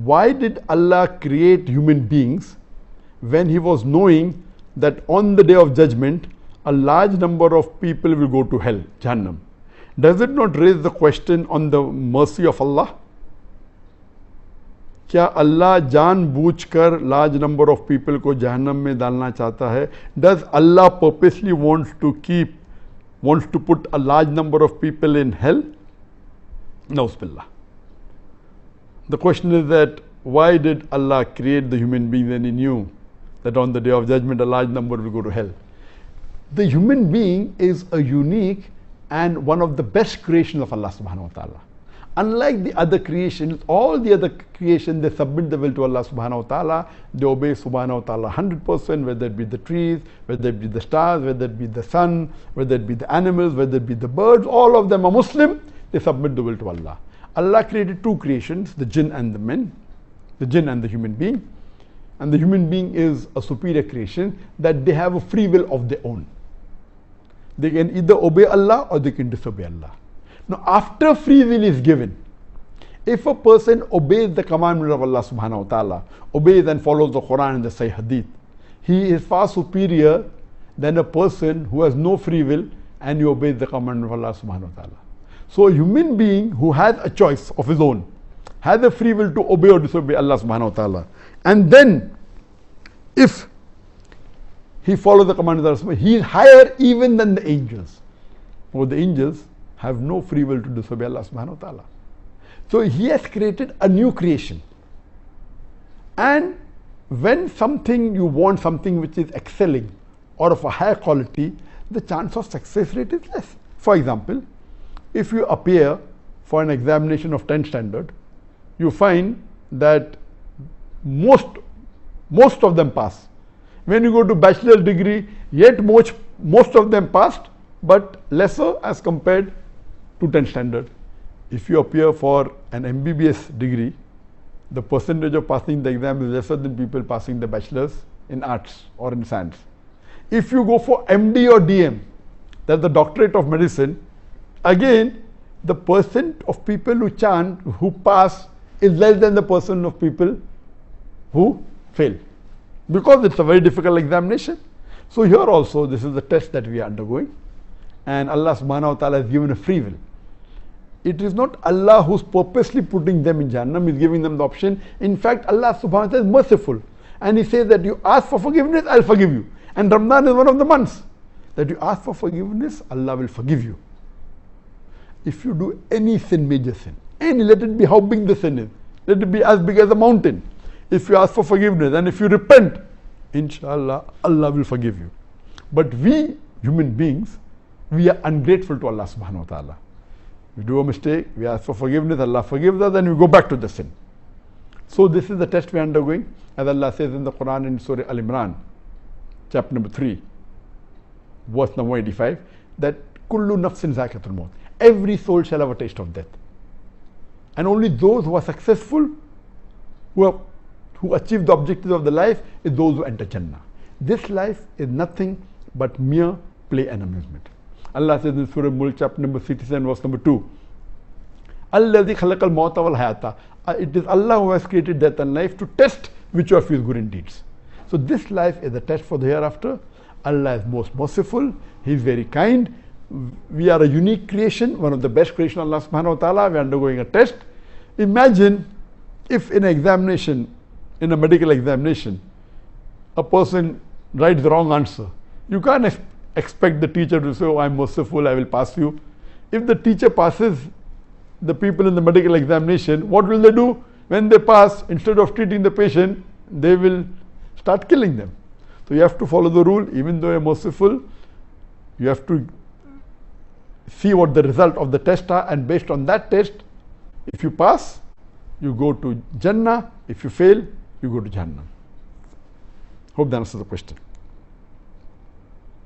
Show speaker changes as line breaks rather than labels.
why did Allah create human beings when He was knowing that on the day of judgment a large number of people will go to hell, Jahannam? Does it not raise the question on the mercy of Allah? क्या अल्लाह जानबूझकर large number of people को जहन्नम में डालना चाहता है? Does Allah purposely wants to put a large number of people in hell? Nausbillah. The question is that why did Allah create the human being when He knew that on the day of judgment a large number will go to hell? The human being is a unique and one of the best creations of Allah subhanahu wa ta'ala. Unlike the other creations, all the other creations, they submit the will to Allah subhanahu wa ta'ala. They obey subhanahu wa ta'ala 100%, whether it be the trees, whether it be the stars, whether it be the sun, whether it be the animals, whether it be the birds. All of them are Muslim. They submit the will to Allah. Allah created two creations, the jinn and the men, the jinn and the human being. And the human being is a superior creation that they have a free will of their own. They can either obey Allah or they can disobey Allah. Now, after free will is given, if a person obeys the commandment of Allah subhanahu wa ta'ala, obeys and follows the Quran and the Sahih Hadith, he is far superior than a person who has no free will and he obeys the commandment of Allah subhanahu wa ta'ala. So a human being who has a choice of his own, has a free will to obey or disobey Allah subhanahu wa ta'ala, and then if he follows the commandment of Allah, he is higher even than the angels. Or the angels have no free will to disobey Allah subhanahu wa ta'ala. So He has created a new creation. And when you want something which is excelling or of a higher quality, the chance of success rate is less. For example, if you appear for an examination of 10th standard, you find that most of them pass. When you go to bachelor's degree, yet most of them passed, but lesser as compared to 10th standard. If you appear for an MBBS degree, the percentage of passing the exam is lesser than people passing the bachelor's in arts or in science. If you go for MD or DM, that's the doctorate of medicine, again the percent of people who pass is less than the percent of people who fail, because it's a very difficult examination. So here also this is the test that we are undergoing, and Allah subhanahu wa ta'ala has given a free will. It is not Allah who's purposely putting them in Jahannam, He's giving them the option. In fact, Allah subhanahu wa ta'ala is merciful, and He says that you ask for forgiveness, I'll forgive you. And Ramadan is one of the months that you ask for forgiveness, Allah will forgive you. If you do any sin, major sin, let it be how big the sin is, let it be as big as a mountain. If you ask for forgiveness and if you repent, inshallah, Allah will forgive you. But we, human beings, we are ungrateful to Allah subhanahu wa ta'ala. We do a mistake, we ask for forgiveness, Allah forgives us, and we go back to the sin. So this is the test we are undergoing, as Allah says in the Quran in Surah Al-Imran, chapter number 3, verse number 85, that kullu nafsin zakatul maut. Every soul shall have a taste of death. And only those who are successful, who achieve the objectives of the life, is those who enter Jannah. This life is nothing but mere play and amusement. Allah says in Surah Mulk, chapter number 67, verse number 2, Alladhi khalaqal mawta wal hayata. It is Allah who has created death and life to test which of you is good in deeds. So this life is a test for the hereafter. Allah is most merciful, He is very kind. We are a unique creation, one of the best creation of Allah subhanahu wa ta'ala. We are undergoing a test. Imagine if in an examination, in a medical examination, a person writes the wrong answer. You can't expect the teacher to say, oh, I'm merciful, I will pass you. If the teacher passes the people in the medical examination, what will they do? When they pass, instead of treating the patient, they will start killing them. So you have to follow the rule. Even though you're merciful, you have to see what the result of the test are, and based on that test, if you pass, you go to Jannah. If you fail, you go to Jahannam. Hope that answers the question.